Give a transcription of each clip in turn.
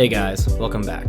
Hey guys, welcome back.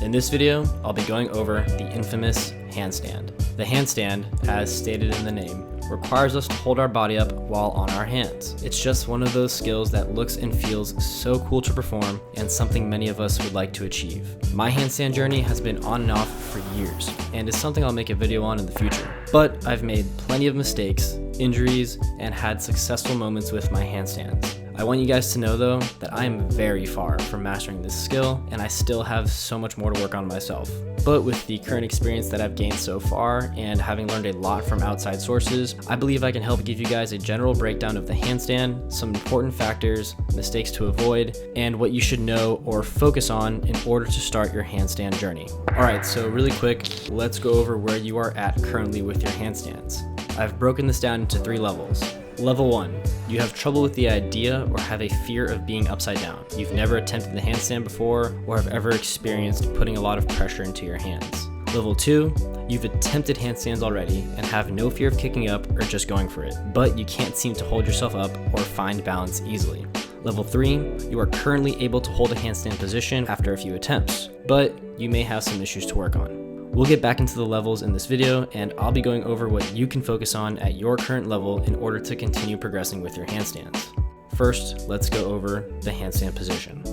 In this video, I'll be going over the infamous handstand. The handstand, as stated in the name, requires us to hold our body up while on our hands. It's just one of those skills that looks and feels so cool to perform and something many of us would like to achieve. My handstand journey has been on and off for years and is something I'll make a video on in the future. But I've made plenty of mistakes, injuries, and had successful moments with my handstands. I want you guys to know though that I am very far from mastering this skill and I still have so much more to work on myself. But with the current experience that I've gained so far and having learned a lot from outside sources, I believe I can help give you guys a general breakdown of the handstand, some important factors, mistakes to avoid, and what you should know or focus on in order to start your handstand journey. Alright, so really quick, let's go over where you are at currently with your handstands. I've broken this down into 3 levels. Level 1, you have trouble with the idea or have a fear of being upside down. You've never attempted the handstand before or have ever experienced putting a lot of pressure into your hands. Level 2, you've attempted handstands already and have no fear of kicking up or just going for it, but you can't seem to hold yourself up or find balance easily. Level 3, you are currently able to hold a handstand position after a few attempts, but you may have some issues to work on. We'll get back into the levels in this video, and I'll be going over what you can focus on at your current level in order to continue progressing with your handstands. First, let's go over the handstand position.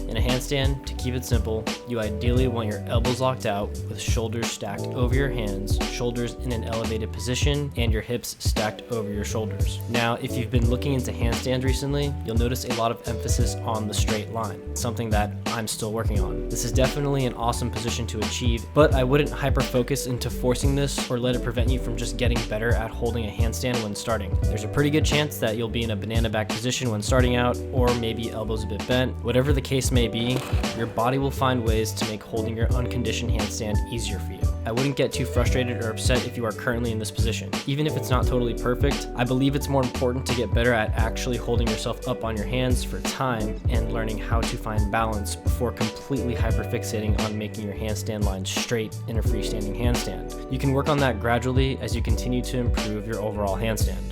In a handstand, to keep it simple, you ideally want your elbows locked out with shoulders stacked over your hands, shoulders in an elevated position, and your hips stacked over your shoulders. Now, if you've been looking into handstands recently, you'll notice a lot of emphasis on the straight line, something that I'm still working on. This is definitely an awesome position to achieve, but I wouldn't hyper-focus into forcing this or let it prevent you from just getting better at holding a handstand when starting. There's a pretty good chance that you'll be in a banana back position when starting out, or maybe elbows a bit bent. Whatever the case may be, your body will find ways to make holding your unconditioned handstand easier for you. I wouldn't get too frustrated or upset if you are currently in this position. Even if it's not totally perfect, I believe it's more important to get better at actually holding yourself up on your hands for time and learning how to find balance before completely hyperfixating on making your handstand line straight in a freestanding handstand. You can work on that gradually as you continue to improve your overall handstand.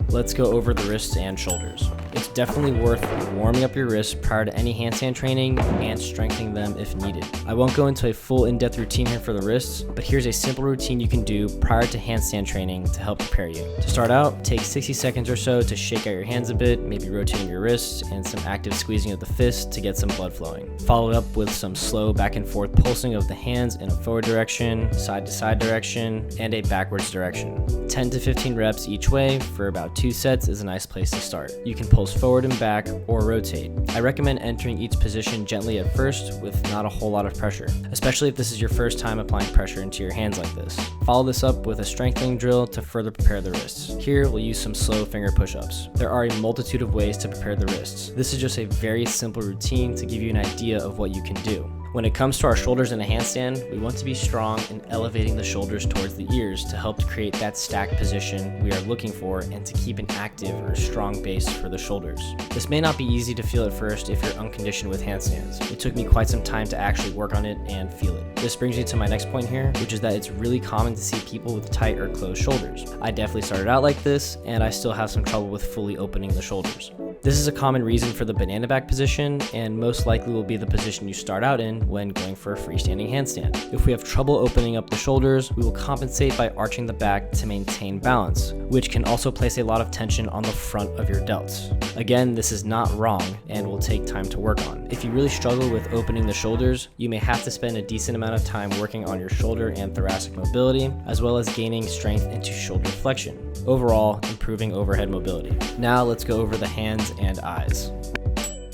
Let's go over the wrists and shoulders. It's definitely worth warming up your wrists prior to any handstand training and strengthening them if needed. I won't go into a full in-depth routine here for the wrists, but here's a simple routine you can do prior to handstand training to help prepare you. To start out, take 60 seconds or so to shake out your hands a bit, maybe rotating your wrists and some active squeezing of the fist to get some blood flowing. Follow it up with some slow back and forth pulsing of the hands in a forward direction, side to side direction, and a backwards direction. 10 to 15 reps each way for about 2 sets is a nice place to start. You can pulse forward and back or rotate. I recommend entering each position gently at first with not a whole lot of pressure, especially if this is your first time applying pressure into your hands like this. Follow this up with a strengthening drill to further prepare the wrists. Here we'll use some slow finger push-ups. There are a multitude of ways to prepare the wrists. This is just a very simple routine to give you an idea of what you can do. When it comes to our shoulders in a handstand, we want to be strong in elevating the shoulders towards the ears to help create that stacked position we are looking for and to keep an active or strong base for the shoulders. This may not be easy to feel at first if you're unconditioned with handstands. It took me quite some time to actually work on it and feel it. This brings me to my next point here, which is that it's really common to see people with tight or closed shoulders. I definitely started out like this, and I still have some trouble with fully opening the shoulders. This is a common reason for the banana back position, and most likely will be the position you start out in when going for a freestanding handstand. If we have trouble opening up the shoulders, we will compensate by arching the back to maintain balance, which can also place a lot of tension on the front of your delts. Again, this is not wrong and will take time to work on. If you really struggle with opening the shoulders, you may have to spend a decent amount of time working on your shoulder and thoracic mobility, as well as gaining strength into shoulder flexion, overall improving overhead mobility. Now let's go over the hands and eyes.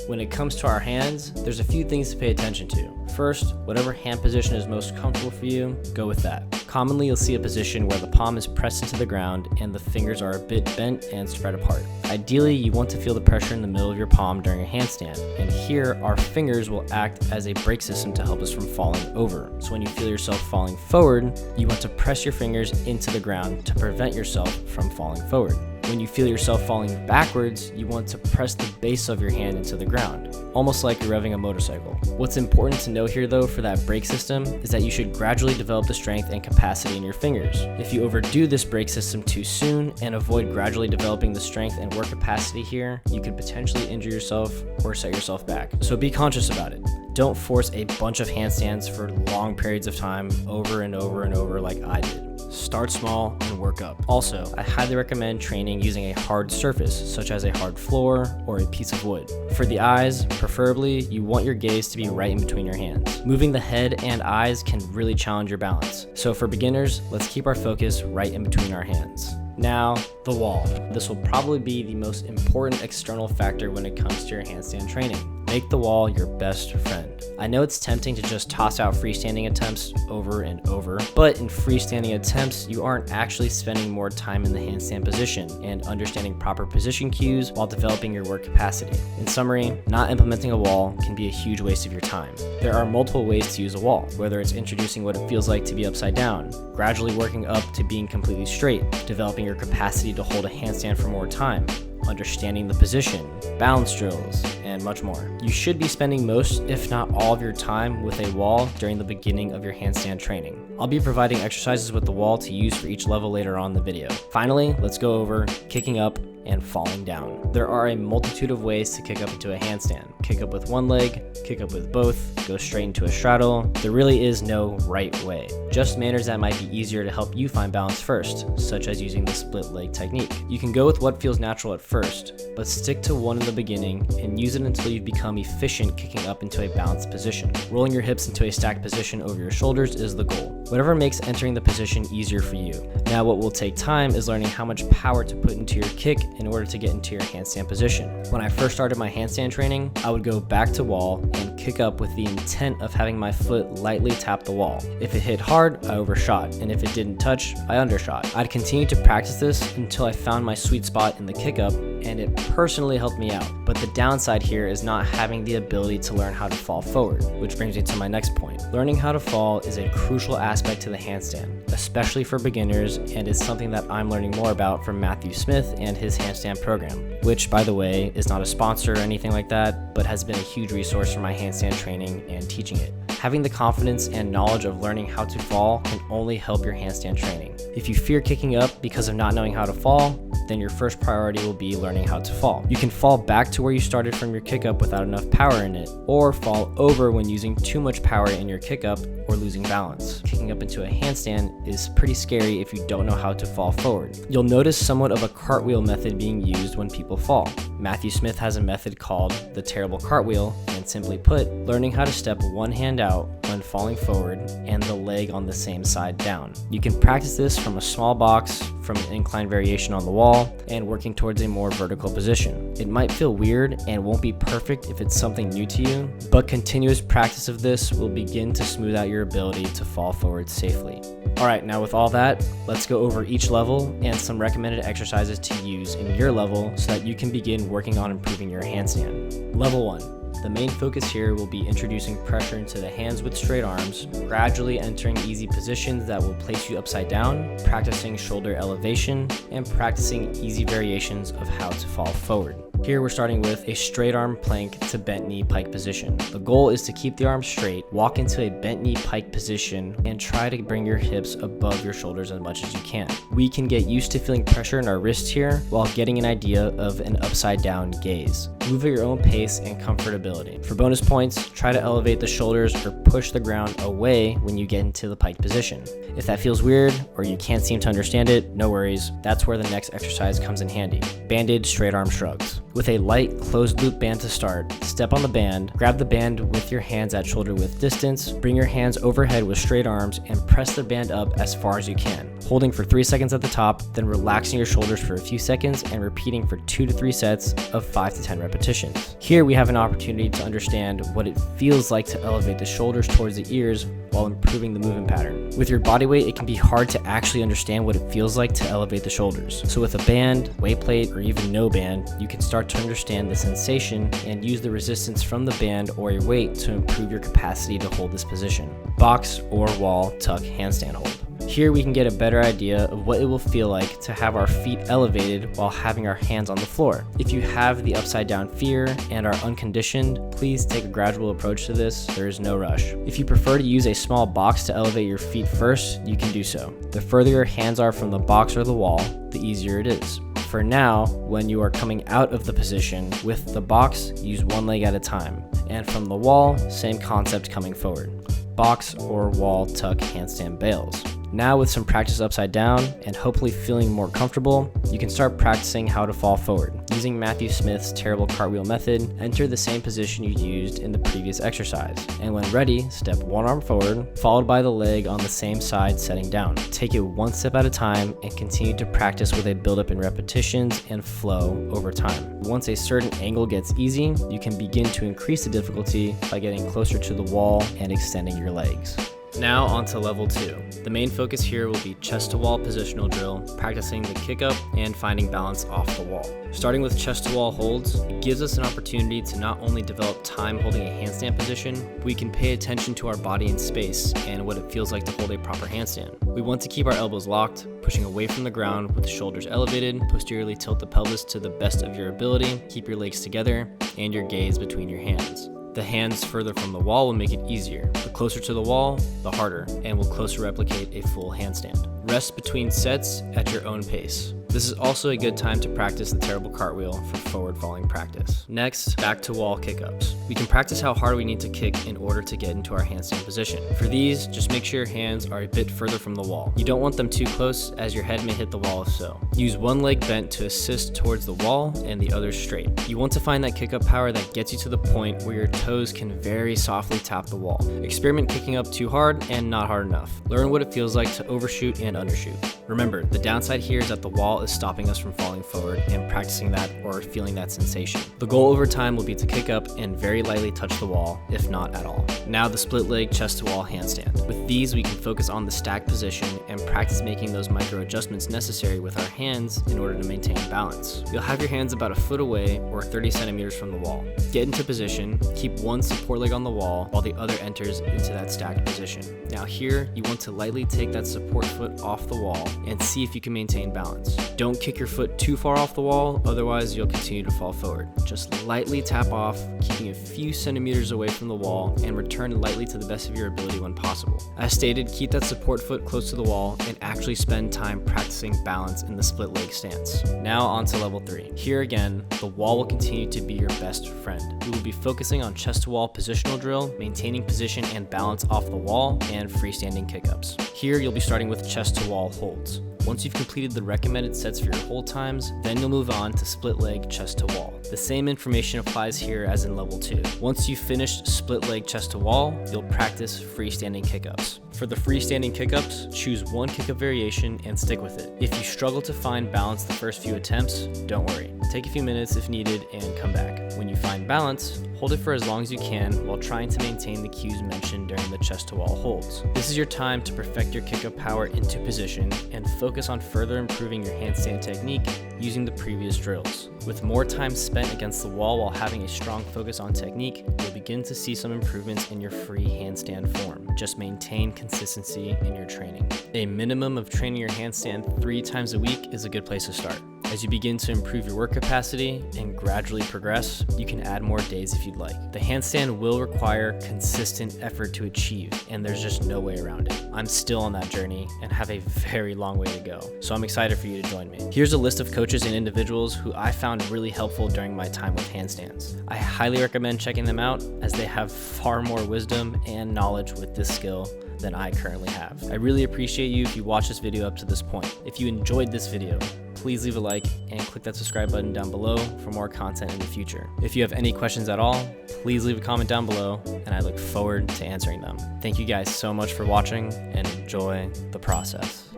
When it comes to our hands, there's a few things to pay attention to. First, whatever hand position is most comfortable for you, go with that. Commonly, you'll see a position where the palm is pressed into the ground and the fingers are a bit bent and spread apart. Ideally, you want to feel the pressure in the middle of your palm during a handstand, and here our fingers will act as a brake system to help us from falling over. So when you feel yourself falling forward, you want to press your fingers into the ground to prevent yourself from falling forward. When you feel yourself falling backwards, you want to press the base of your hand into the ground, almost like you're revving a motorcycle. What's important to know here though for that brake system is that you should gradually develop the strength and capacity in your fingers. If you overdo this brake system too soon and avoid gradually developing the strength and work capacity here, you could potentially injure yourself or set yourself back. So be conscious about it. Don't force a bunch of handstands for long periods of time over and over and over like I did. Start small and work up. Also, I highly recommend training using a hard surface, such as a hard floor or a piece of wood. For the eyes, preferably, you want your gaze to be right in between your hands. Moving the head and eyes can really challenge your balance. So for beginners, let's keep our focus right in between our hands. Now, the wall. This will probably be the most important external factor when it comes to your handstand training. Make the wall your best friend. I know it's tempting to just toss out freestanding attempts over and over, but in freestanding attempts, you aren't actually spending more time in the handstand position and understanding proper position cues while developing your work capacity. In summary, not implementing a wall can be a huge waste of your time. There are multiple ways to use a wall, whether it's introducing what it feels like to be upside down, gradually working up to being completely straight, developing your capacity to hold a handstand for more time, understanding the position, balance drills, and much more. You should be spending most, if not all of your time with a wall during the beginning of your handstand training. I'll be providing exercises with the wall to use for each level later on in the video. Finally, let's go over kicking up and falling down. There are a multitude of ways to kick up into a handstand. Kick up with one leg, kick up with both, go straight into a straddle. There really is no right way. Just manners that might be easier to help you find balance first, such as using the split leg technique. You can go with what feels natural at first, but stick to one in the beginning and use it until you become efficient kicking up into a balanced position. Rolling your hips into a stacked position over your shoulders is the goal. Whatever makes entering the position easier for you. Now what will take time is learning how much power to put into your kick in order to get into your handstand position. When I first started my handstand training, I would go back to wall and kick up with the intent of having my foot lightly tap the wall. If it hit hard, I overshot, and if it didn't touch, I undershot. I'd continue to practice this until I found my sweet spot in the kick up, and it personally helped me out. But the downside here is not having the ability to learn how to fall forward, which brings me to my next point. Learning how to fall is a crucial aspect to the handstand, especially for beginners, and is something that I'm learning more about from Matthew Smith and his handstand program, which, by the way, is not a sponsor or anything like that, but has been a huge resource for my handstand training and teaching it. Having the confidence and knowledge of learning how to fall can only help your handstand training. If you fear kicking up because of not knowing how to fall, then your first priority will be learning how to fall. You can fall back to where you started from your kick up without enough power in it, or fall over when using too much power in your kick up or losing balance. Kicking up into a handstand is pretty scary if you don't know how to fall forward. You'll notice somewhat of a cartwheel method being used when people fall. Matthew Smith has a method called the terrible cartwheel, and simply put, learning how to step one hand out when falling forward and the leg on the same side down. You can practice this from a small box, from an incline variation on the wall, and working towards a more vertical position. It might feel weird and won't be perfect if it's something new to you, but continuous practice of this will begin to smooth out your ability to fall forward safely. Alright, now with all that, let's go over each level and some recommended exercises to use in your level so that you can begin working on improving your handstand. Level 1. The main focus here will be introducing pressure into the hands with straight arms, gradually entering easy positions that will place you upside down, practicing shoulder elevation, and practicing easy variations of how to fall forward. Here we're starting with a straight arm plank to bent knee pike position. The goal is to keep the arms straight, walk into a bent knee pike position, and try to bring your hips above your shoulders as much as you can. We can get used to feeling pressure in our wrists here while getting an idea of an upside down gaze. Move at your own pace and comfortability. For bonus points, try to elevate the shoulders or push the ground away when you get into the pike position. If that feels weird or you can't seem to understand it, no worries, that's where the next exercise comes in handy. Banded straight arm shrugs. With a light closed loop band to start, step on the band, grab the band with your hands at shoulder width distance, bring your hands overhead with straight arms, and press the band up as far as you can, holding for 3 seconds at the top, then relaxing your shoulders for a few seconds and repeating for 2 to 3 sets of 5 to 10 repetitions. Here we have an opportunity to understand what it feels like to elevate the shoulders towards the ears while improving the movement pattern. With your body weight, it can be hard to actually understand what it feels like to elevate the shoulders. So with a band, weight plate, or even no band, you can start to understand the sensation and use the resistance from the band or a weight to improve your capacity to hold this position. Box or wall tuck handstand hold. Here we can get a better idea of what it will feel like to have our feet elevated while having our hands on the floor. If you have the upside down fear and are unconditioned, please take a gradual approach to this. There is no rush. If you prefer to use a small box to elevate your feet first, you can do so. The further your hands are from the box or the wall, the easier it is. For now, when you are coming out of the position with the box, use one leg at a time. And from the wall, same concept coming forward. Box or wall tuck handstand bales. Now with some practice upside down and hopefully feeling more comfortable, you can start practicing how to fall forward. Using Matthew Smith's terrible cartwheel method, enter the same position you used in the previous exercise. And when ready, step one arm forward, followed by the leg on the same side setting down. Take it one step at a time and continue to practice with a buildup in repetitions and flow over time. Once a certain angle gets easy, you can begin to increase the difficulty by getting closer to the wall and extending your legs. Now on to level 2. The main focus here will be chest to wall positional drill, practicing the kick up and finding balance off the wall. Starting with chest to wall holds, it gives us an opportunity to not only develop time holding a handstand position, but we can pay attention to our body in space and what it feels like to hold a proper handstand. We want to keep our elbows locked, pushing away from the ground with the shoulders elevated, posteriorly tilt the pelvis to the best of your ability, keep your legs together, and your gaze between your hands. The hands further from the wall will make it easier. The closer to the wall, the harder, and will closer replicate a full handstand. Rest between sets at your own pace. This is also a good time to practice the terrible cartwheel for forward falling practice. Next, back to wall kick-ups. We can practice how hard we need to kick in order to get into our handstand position. For these, just make sure your hands are a bit further from the wall. You don't want them too close, as your head may hit the wall if so. Use one leg bent to assist towards the wall and the other straight. You want to find that kick-up power that gets you to the point where your toes can very softly tap the wall. Experiment kicking up too hard and not hard enough. Learn what it feels like to overshoot and undershoot. Remember, the downside here is that the wall is stopping us from falling forward and practicing that or feeling that sensation. The goal over time will be to kick up and very lightly touch the wall, if not at all. Now the split leg chest to wall handstand. With these, we can focus on the stacked position and practice making those micro adjustments necessary with our hands in order to maintain balance. You'll have your hands about a foot away or 30 centimeters from the wall. Get into position, keep one support leg on the wall while the other enters into that stacked position. Now here, you want to lightly take that support foot off the wall and see if you can maintain balance. Don't kick your foot too far off the wall, otherwise you'll continue to fall forward. Just lightly tap off, keeping a few centimeters away from the wall, and return lightly to the best of your ability when possible. As stated, keep that support foot close to the wall and actually spend time practicing balance in the split leg stance. Now on to level 3. Here again, the wall will continue to be your best friend. We will be focusing on chest to wall positional drill, maintaining position and balance off the wall, and freestanding kick-ups. Here you'll be starting with chest to wall holds. Once you've completed the recommended sets for your hold times, then you'll move on to split leg chest to wall. The same information applies here as in level 2. Once you've finished split leg chest to wall, you'll practice freestanding kick-ups. For the freestanding kick-ups, choose one kick-up variation and stick with it. If you struggle to find balance the first few attempts, don't worry. Take a few minutes if needed and come back. When you find balance, hold it for as long as you can while trying to maintain the cues mentioned during the chest to wall holds. This is your time to perfect your kick-up power into position and focus on further improving your handstand technique using the previous drills. With more time spent against the wall while having a strong focus on technique, you'll begin to see some improvements in your free handstand form. Just maintain consistency in your training. A minimum of training your handstand 3 times a week is a good place to start. As you begin to improve your work capacity and gradually progress, you can add more days if you'd like. The handstand will require consistent effort to achieve, and there's just no way around it. I'm still on that journey and have a very long way to go, so I'm excited for you to join me. Here's a list of coaches and individuals who I found really helpful during my time with handstands. I highly recommend checking them out as they have far more wisdom and knowledge with this skill than I currently have. I really appreciate you if you watched this video up to this point. If you enjoyed this video, please leave a like and click that subscribe button down below for more content in the future. If you have any questions at all, please leave a comment down below and I look forward to answering them. Thank you guys so much for watching and enjoy the process.